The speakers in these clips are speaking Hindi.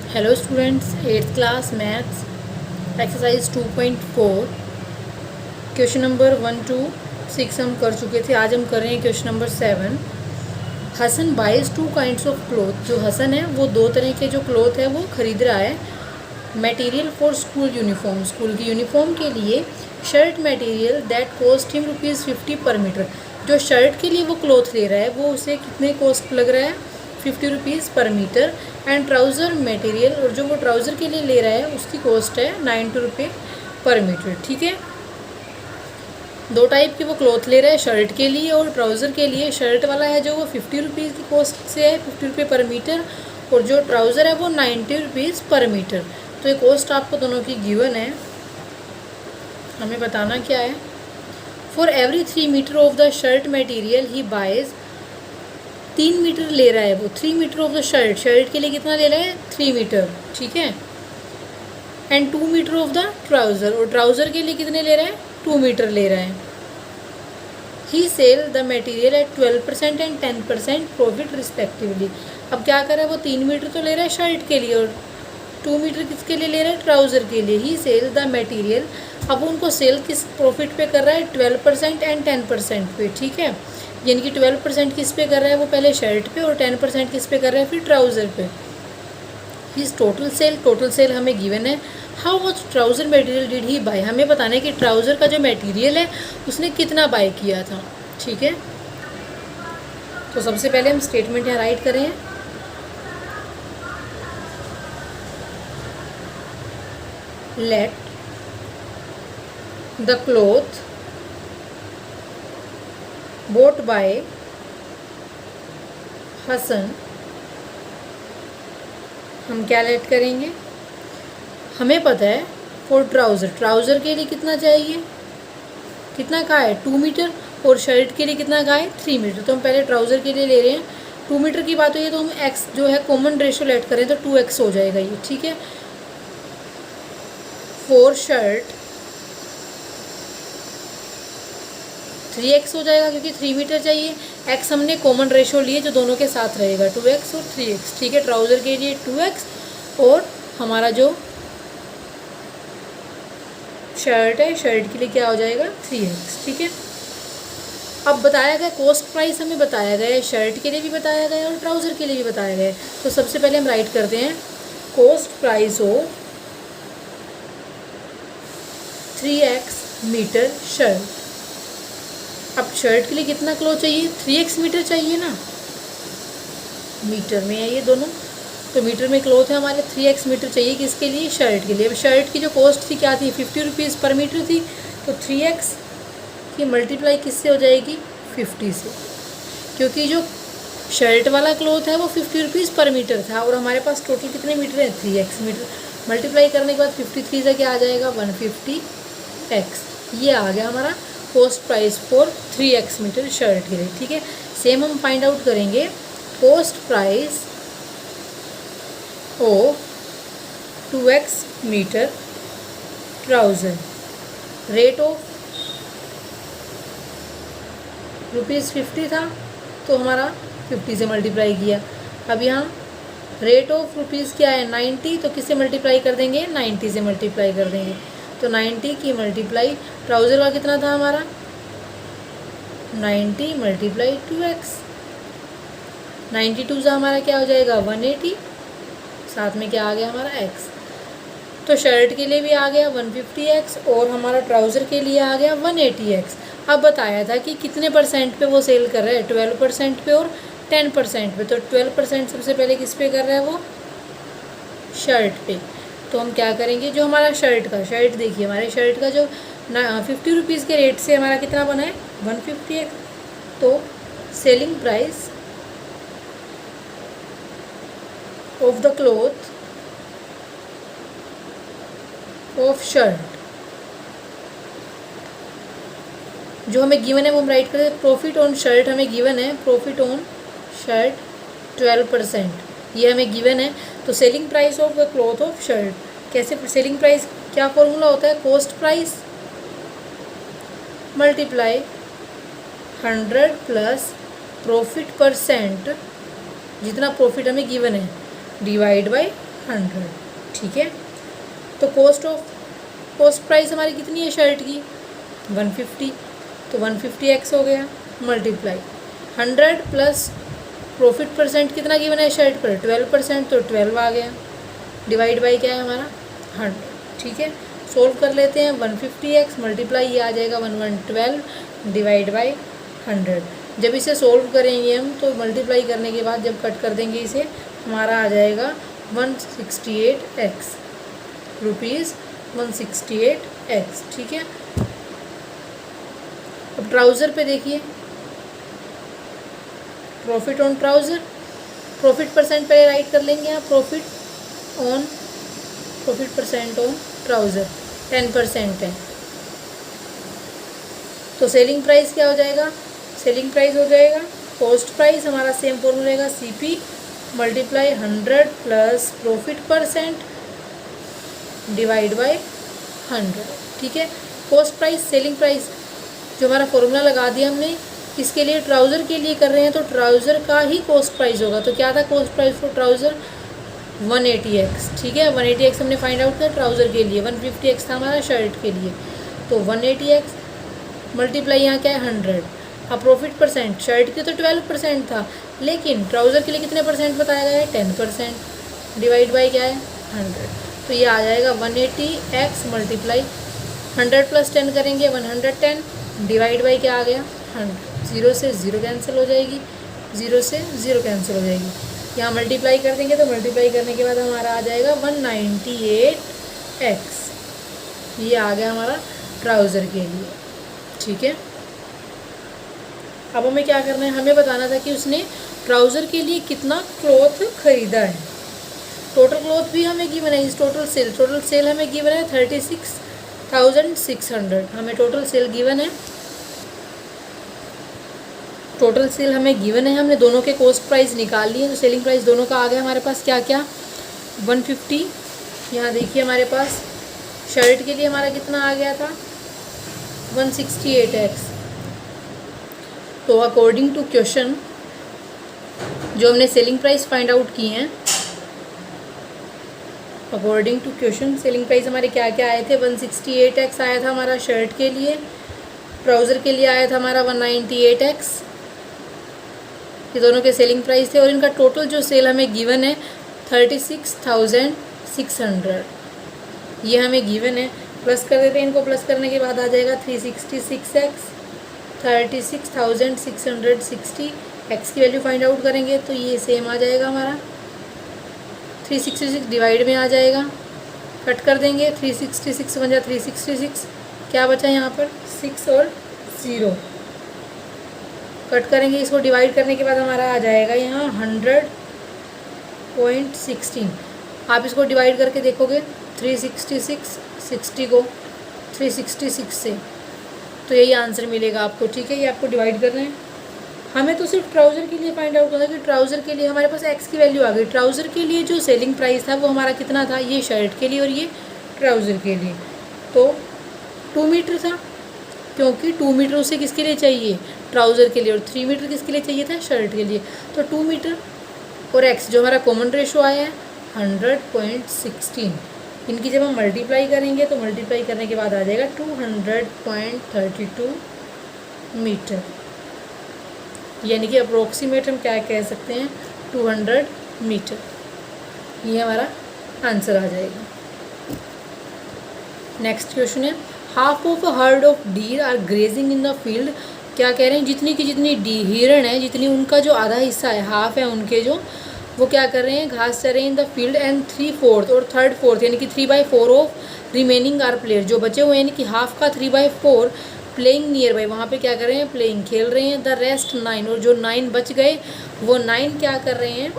Hello students, 8th class maths exercise 2.4 question number 1 to 6 हम कर चुके थे। आज हम कर रहे हैं question number 7। Hasan buys 2 kinds of cloth. जो हसन है वो दो तरह के जो क्लोथ है वो खरीद रहा है। Material for school uniform, school की यूनिफॉर्म के लिए shirt material that cost him ₹50 पर मीटर। जो शर्ट के लिए वो क्लोथ ले रहा है वो उसे कितने कॉस्ट लग रहा है? ₹50 पर मीटर। एंड ट्राउज़र मटेरियल, और जो वो ट्राउज़र के लिए ले रहा है उसकी कॉस्ट है ₹90 पर मीटर। ठीक है, दो टाइप की वो क्लॉथ ले रहा है, शर्ट के लिए और ट्राउज़र के लिए। शर्ट वाला है जो वो ₹50 की कॉस्ट से है, ₹50 पर मीटर, और जो ट्राउज़र है वो ₹90 पर मीटर। तो ये कॉस्ट आपको दोनों की गिवन है, हमें बताना क्या है। For every 3 meter of the shirt material he buys, 3 meter ले रहा है वो, 3 meter of the shirt, shirt के लिए कितना ले रहा है? 3 मीटर, ठीक है। And 2 meter of the trouser, और ट्राउज़र के लिए कितने ले रहा है? 2 मीटर ले रहा है। He sell the material at 12% and 10% profit respectively. अब क्या कर रहा है वो? 3 मीटर तो ले रहा है शर्ट के लिए, और 2 मीटर किसके लिए ले रहा है? ट्राउज़र के लिए। ही सेल द मटेरियल, अब उनको सेल किस प्रॉफिट पे कर रहा है? 12% एंड 10% पे, ठीक है। यानी कि 12% किस पे कर रहा है वो? पहले शर्ट पे, और 10% किस पे कर रहा है? फिर ट्राउज़र पे। His total sale, total sale हमें गिवन है। How much trouser material did he buy, हमें बताना है कि ट्राउज़र का जो मटेरियल है उसने कितना बाय किया था, ठीक है। तो सबसे पहले हम स्टेटमेंट यहाँ राइट करें। Let the cloth bought by Hasan, हम क्या लेट करेंगे? हमें पता है फॉर ट्राउज़र, ट्राउज़र के लिए कितना चाहिए? कितना का है? 2 मीटर, और शर्ट के लिए कितना का है? 3 मीटर। तो हम पहले ट्राउज़र के लिए ले रहे हैं। 2 मीटर की बात हुई है तो हम एक्स जो है कॉमन रेशो लेट करें तो 2x हो जाएगा ये, ठीक है। फॉर शर्ट 3x हो जाएगा क्योंकि 3 मीटर चाहिए। x हमने कॉमन रेशो लिए जो दोनों के साथ रहेगा, 2x और 3x, ठीक है। ट्राउज़र के लिए 2x, और हमारा जो शर्ट है, शर्ट के लिए क्या हो जाएगा? 3x, ठीक है। अब बताया गया कॉस्ट प्राइस, हमें बताया गया है, शर्ट के लिए भी बताया गया है और ट्राउज़र के लिए भी बताया गया है। तो सबसे पहले हम राइट करते हैं cost price of 3x meter shirt. अब शर्ट के लिए कितना क्लॉथ चाहिए? 3x मीटर चाहिए ना, मीटर में है ये दोनों, तो मीटर में क्लॉथ है हमारे, 3x मीटर चाहिए किसके लिए? शर्ट के लिए। अब शर्ट की जो कॉस्ट थी क्या थी? ₹50 पर मीटर थी, तो 3x की मल्टीप्लाई किससे हो जाएगी? 50 से, क्योंकि जो शर्ट वाला क्लॉथ है वो ₹50 पर मीटर था, और हमारे पास टोटल कितने मीटर हैं? 3x metre. मल्टीप्लाई करने के बाद 53 से क्या आ जाएगा? 150x। ये आ गया हमारा cost price for 3x meter shirt के लिए, ठीक है। सेम हम फाइंड आउट करेंगे cost price of 2x meter trouser. Rate of ₹50 था तो हमारा 50 से मल्टीप्लाई किया। अब यहाँ रेट ऑफ रुपीज़ क्या है? 90, तो किससे मल्टीप्लाई कर देंगे? 90 से मल्टीप्लाई कर देंगे। तो 90 की मल्टीप्लाई, ट्राउज़र का कितना था हमारा? 90 मल्टीप्लाई 2x, 92 से हमारा क्या हो जाएगा? 180, साथ में क्या आ गया हमारा? x। तो शर्ट के लिए भी आ गया 150x, और हमारा ट्राउज़र के लिए आ गया 180x। अब बताया था कि कितने परसेंट पे वो सेल कर रहा है? 12% पे और 10% पे। तो 12% सबसे पहले किस पे कर रहा है वो? शर्ट पे। तो हम क्या करेंगे, जो हमारा शर्ट का, शर्ट देखिए हमारे शर्ट का जो ₹50 के रेट से हमारा कितना बना है? 150x। तो selling price of the cloth of shirt, जो हमें गिवन है वो हम राइट करें। प्रॉफिट ऑन शर्ट हमें गिवन है, प्रॉफिट ऑन शर्ट 12%, ये हमें गिवन है। तो selling price of the cloth of shirt, कैसे सेलिंग प्राइस, क्या फॉर्मूला होता है? Cost price multiply 100 plus profit %, जितना प्रॉफिट हमें गिवन है, डिवाइड बाय 100। ठीक है, तो कॉस्ट प्राइस हमारी कितनी है शर्ट की 150, तो 150x हो गया मल्टीप्लाई 100 प्लस प्रॉफिट परसेंट कितना गिवन है शर्ट पर 12%, तो 12 आ गया डिवाइड बाई क्या है हमारा 100। ठीक है, सोल्व कर लेते हैं 150x मल्टीप्लाई ये आ जाएगा 1112 डिवाइड बाई 100। जब इसे सोल्व करेंगे हम तो मल्टीप्लाई करने के बाद जब कट कर देंगे इसे हमारा आ जाएगा 168x रुपीज़ 168x। ठीक है, अब ट्राउज़र पे देखिए profit on trouser, profit percent पे राइट कर लेंगे आप प्रॉफिट परसेंट ऑन ट्राउज़र 10% है, तो सेलिंग प्राइस क्या हो जाएगा, सेलिंग प्राइस हो जाएगा कॉस्ट प्राइस हमारा सेम फॉर्मूला रहेगा CP multiply 100 plus profit percent divide by 100। ठीक है, कॉस्ट प्राइस सेलिंग प्राइस जो हमारा फॉर्मूला लगा दिया हमने, इसके लिए ट्राउज़र के लिए कर रहे हैं तो ट्राउज़र का ही कॉस्ट प्राइस होगा। तो क्या था cost price for trouser 180x। ठीक है, 180x हमने फाइंड आउट किया ट्राउज़र के लिए, 150x था हमारा शर्ट के लिए, तो 180x मल्टीप्लाई यहाँ क्या है 100। अब प्रॉफिट परसेंट शर्ट के तो 12% था, लेकिन ट्राउज़र के लिए कितने परसेंट बताया गया है 10% डिवाइड बाई क्या है 100। तो ये आ जाएगा 180x मल्टीप्लाई 100 प्लस 10 करेंगे 110 डिवाइड बाई क्या आ गया 100। 0 से 0 कैंसिल हो जाएगी, 0 से 0 कैंसिल हो जाएगी। यहाँ मल्टीप्लाई कर देंगे तो मल्टीप्लाई करने के बाद हमारा आ जाएगा 198x। ये आ गया हमारा ट्राउज़र के लिए। ठीक है, अब हमें क्या करना है, हमें बताना था कि उसने ट्राउज़र के लिए कितना क्लॉथ खरीदा है। टोटल क्लॉथ भी हमें गिवन है, इस टोटल सेल हमें गिवन है 36,600। हमें टोटल सेल गिवन है, टोटल सेल हमें गिवन है, हमने दोनों के कॉस्ट प्राइस निकाल लिए, तो सेलिंग प्राइस दोनों का आ गया हमारे पास क्या क्या 150। यहाँ देखिए हमारे पास शर्ट के लिए हमारा कितना आ गया था 168x। तो अकॉर्डिंग टू क्वेश्चन जो हमने सेलिंग प्राइस फाइंड आउट की हैं, according to question selling price हमारे क्या क्या आए थे 168x आया था हमारा शर्ट के लिए, ट्राउज़र के लिए आया था हमारा 198x। ये दोनों के सेलिंग प्राइस थे और इनका टोटल जो सेल हमें गिवन है 36,600 ये हमें गिवन है। प्लस कर देते हैं इनको, प्लस करने के बाद आ जाएगा 366x 36,660 x की वैल्यू फाइंड आउट करेंगे तो ये सेम आ जाएगा हमारा 366 डिवाइड में आ जाएगा, कट कर देंगे 366 बन जाए 366, क्या बचा यहाँ पर 6 और 0, कट करेंगे इसको डिवाइड करने के बाद हमारा आ जाएगा यहाँ 100.16। आप इसको डिवाइड करके देखोगे 366 60 को 366 से तो यही आंसर मिलेगा आपको। ठीक है, ये आपको डिवाइड करना है। हमें तो सिर्फ ट्राउज़र के लिए फाइंड आउट करना है कि ट्राउज़र के लिए हमारे पास x की वैल्यू आ गई। ट्राउज़र के लिए जो सेलिंग प्राइस था वो हमारा कितना था, ये शर्ट के लिए और ये ट्राउज़र के लिए तो 2 मीटर था, क्योंकि 2 मीटर उसे किसके लिए चाहिए ट्राउज़र के लिए, और 3 मीटर किसके लिए चाहिए था शर्ट के लिए, तो 2 मीटर। और x जो हमारा कॉमन रेशो आया है 100.16, इनकी जब हम मल्टीप्लाई करेंगे तो मल्टीप्लाई करने के बाद आ जाएगा 200.32 मीटर, यानी कि अप्रोक्सीमेट हम क्या कह सकते हैं 200 मीटर। ये हमारा आंसर आ जाएगा। नेक्स्ट क्वेश्चन है half of a herd of deer are grazing in the field. क्या कह रहे हैं, जितनी की जितनी हिरण है, जितनी उनका जो आधा हिस्सा है हाफ है उनके जो, वो क्या कर रहे हैं घास चर रहे हैं इन द फील्ड, एंड 3/4 और 3/4 यानी कि 3/4 ऑफ रिमेनिंग आर प्लेयर, जो बचे हुए हैं यानी कि हाफ का 3/4 प्लेइंग नियर बाई, वहाँ पे क्या कर रहे हैं प्लेइंग खेल रहे हैं। द रेस्ट 9 और जो 9 बच गए वो 9 क्या कर रहे हैं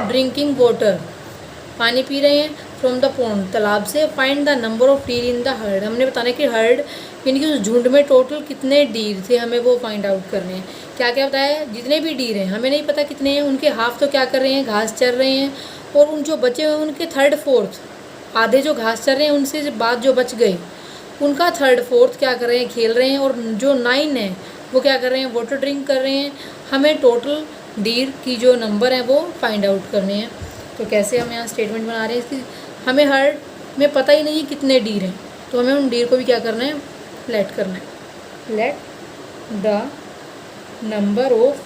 ड्रिंकिंग वाटर, पानी पी रहे हैं फ्रॉम द पॉन्ड, तालाब से। Find the number of deer in the heard, हमने बताना है कि हर्ड यानी कि उस झुंड में टोटल कितने डीर थे, हमें वो फाइंड आउट करने हैं। क्या क्या बताया, जितने भी डीर हैं हमें नहीं पता कितने हैं, उनके हाफ तो क्या कर रहे हैं घास चर रहे हैं, और उन जो बचे हुए उनके 3/4 आधे जो घास चर रहे हैं, उनसे बाद जो बच गए उनका 3/4 क्या कर रहे हैं खेल रहे हैं, और जो 9 है वो क्या कर रहे हैं वाटर ड्रिंक कर रहे हैं। हमें टोटल डीर की जो नंबर है वो फाइंड आउट करने हैं। तो कैसे हम यहाँ स्टेटमेंट बना रहे हैं इसकी, हमें हर्ट में पता ही नहीं है कितने डीर हैं, तो हमें उन डीर को भी क्या करना है, लेट करना है। Let the number of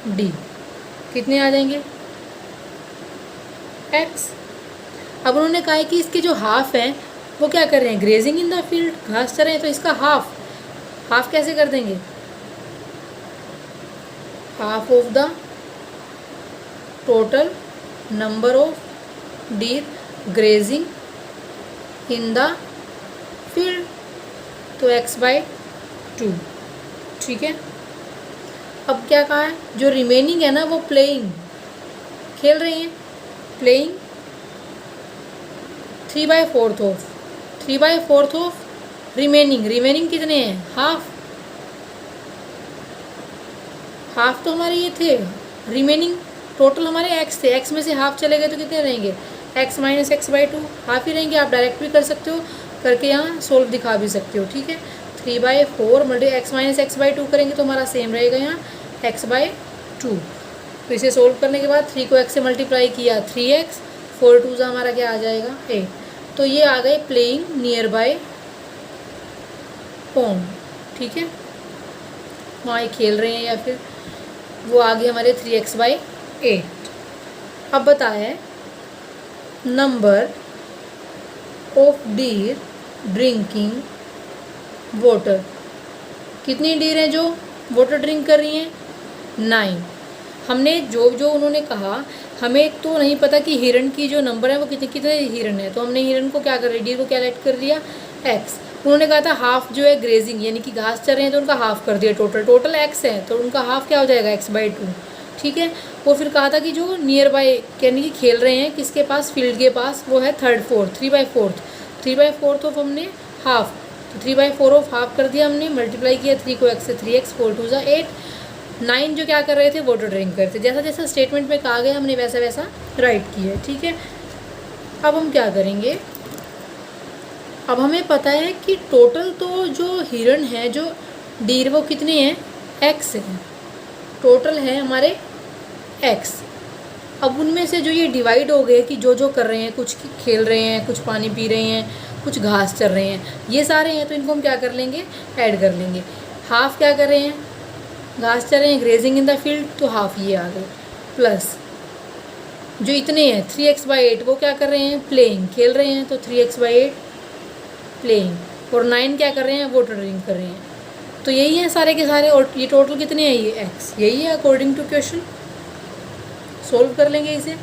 D कितने आ जाएंगे, x। अब उन्होंने कहा है कि इसके जो हाफ हैं वो क्या कर रहे हैं, ग्रेजिंग इन द फील्ड, घास चर रहे हैं, तो इसका हाफ कैसे कर देंगे, half of the total number of deer grazing in the field, तो x/2। ठीक है, अब क्या कहा है, जो रिमेनिंग है ना वो प्लेइंग, खेल रही हैं, प्लेइंग 3/4 ऑफ रिमेनिंग कितने हैं, हाफ तो हमारे ये थे, रिमेनिंग टोटल हमारे x थे, x में से हाफ चले गए तो कितने रहेंगे, x - x/2, हाफ ही रहेंगे। आप डायरेक्ट भी कर सकते हो, करके यहाँ सोल्व दिखा भी सकते हो। ठीक है, 3/4 x - x/2 करेंगे तो हमारा सेम रहेगा यहाँ x/2। तो इसे सोल्व करने के बाद 3 को x से मल्टीप्लाई किया 3x, 4 2 हमारा क्या आ जाएगा 8। तो ये आ गए प्लेइंग नियर बाय पॉन्ड। ठीक है, वहाँ खेल रहे हैं या फिर वो आ गए हमारे 3x/8। अब बताए number of deer drinking water, कितनी डीर हैं जो वाटर ड्रिंक कर रही हैं, 9। हमने जो उन्होंने कहा, हमें तो नहीं पता कि हिरन की जो नंबर है वो कितने हिरन है, तो हमने हिरन को क्या कर रही, डीर को क्या लेट कर दिया x। उन्होंने कहा था हाफ जो है ग्रेजिंग यानी कि घास चर रहे हैं तो उनका हाफ कर दिया, टोटल x है तो उनका हाफ क्या हो जाएगा x/2। ठीक है, वो फिर कहा था कि जो नियर बाय यानी कि खेल रहे हैं किसके पास, फील्ड के पास, वो है 3/4 ऑफ हमने हाफ, तो 3/4 ऑफ हाफ कर दिया हमने, मल्टीप्लाई किया 3 को x से 3x, 4 2 8। 9 जो क्या कर रहे थे, वाटर ड्रिंक कर रहे थे, जैसा जैसा स्टेटमेंट में कहा गया हमने वैसा वैसा राइट किया। ठीक है, अब हम क्या करेंगे, अब हमें पता है कि टोटल तो जो हिरन है जो डीर वो कितने हैं, x है, टोटल है हमारे x। अब उनमें से जो ये डिवाइड हो गए कि जो कर रहे हैं, कुछ खेल रहे हैं, कुछ पानी पी रहे हैं, कुछ घास चर रहे हैं, ये सारे हैं, तो इनको हम क्या कर लेंगे, ऐड कर लेंगे। हाफ क्या कर रहे हैं, घास चर रहे हैं, ग्रेजिंग इन द फील्ड, तो हाफ ये आ गए, प्लस जो इतने हैं 3x/8 वो क्या कर रहे हैं, प्लेइंग, खेल रहे हैं, तो 3x/8 प्लेइंग, और 9 क्या कर रहे हैं, वाटर ड्रिंक कर रहे हैं। तो यही है सारे के सारे, और ये टोटल कितने हैं, ये x, यही है अकॉर्डिंग टू क्वेश्चन। सोल्व कर लेंगे इसे,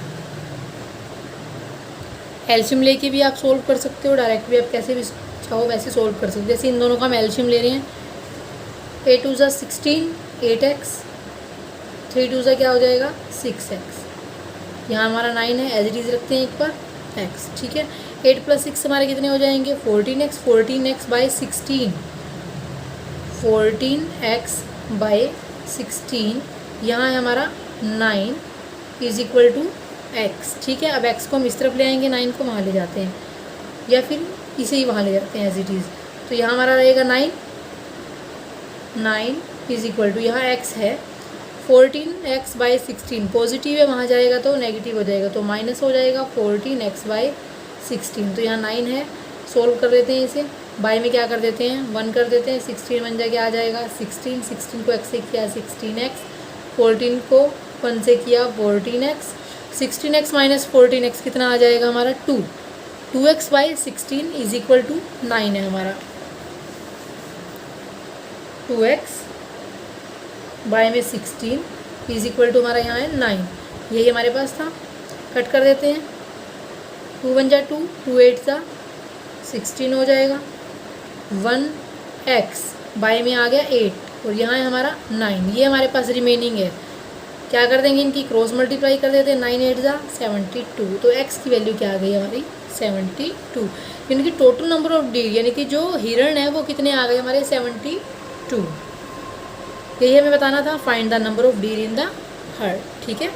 एल्शियम लेके भी आप सोल्व कर सकते हो, डायरेक्ट भी आप कैसे भी चाहो वैसे सोल्व कर सकते हो। जैसे इन दोनों का हम एल्शियम ले रहे हैं, 8 2 16, 8x, 3 2 क्या हो जाएगा 6x, यहाँ हमारा 9 है, एज इट इज़ रखते हैं एक बार x। ठीक है, 8 + 6 हमारे कितने हो जाएंगे, 14x, 14x/16, 14x/16, यहाँ है हमारा 9 = x। ठीक है, अब x को हम इस तरफ ले आएंगे, 9 को वहाँ ले जाते हैं, या फिर इसे ही वहाँ ले जाते हैं एज इट इज़। तो यहाँ हमारा रहेगा 9 = यहाँ x है 14x/16, पॉजिटिव है, वहाँ जाएगा तो नेगेटिव हो जाएगा, तो माइनस हो जाएगा 14x/16। तो यहाँ 9 है, सोल्व कर देते हैं इसे, बाय में क्या कर देते हैं 1 कर देते हैं, 16 बन जाएगा, आ जाएगा 16, 16 को x से किया 16x, 14 को 1 से किया 14x, 16x - 14x कितना आ जाएगा हमारा 2, 2x/16 = 9 है हमारा, 2x बाय में 16 = हमारा यहाँ है 9, यही हमारे पास था। कट कर देते हैं, 2 × 2, 2 8 16 हो जाएगा, 1x बाय में आ गया 8, और यहाँ है हमारा 9, ये हमारे पास रिमेनिंग है। क्या कर देंगे, इनकी क्रॉस मल्टीप्लाई कर देते हैं, 9 8 72, तो x की वैल्यू क्या आ गई हमारी 72, यानी कि टोटल नंबर ऑफ डीर यानी कि जो हिरण है वो कितने आ गए हमारे 72। यही हमें बताना था, find the number of deer in the heard. ठीक है।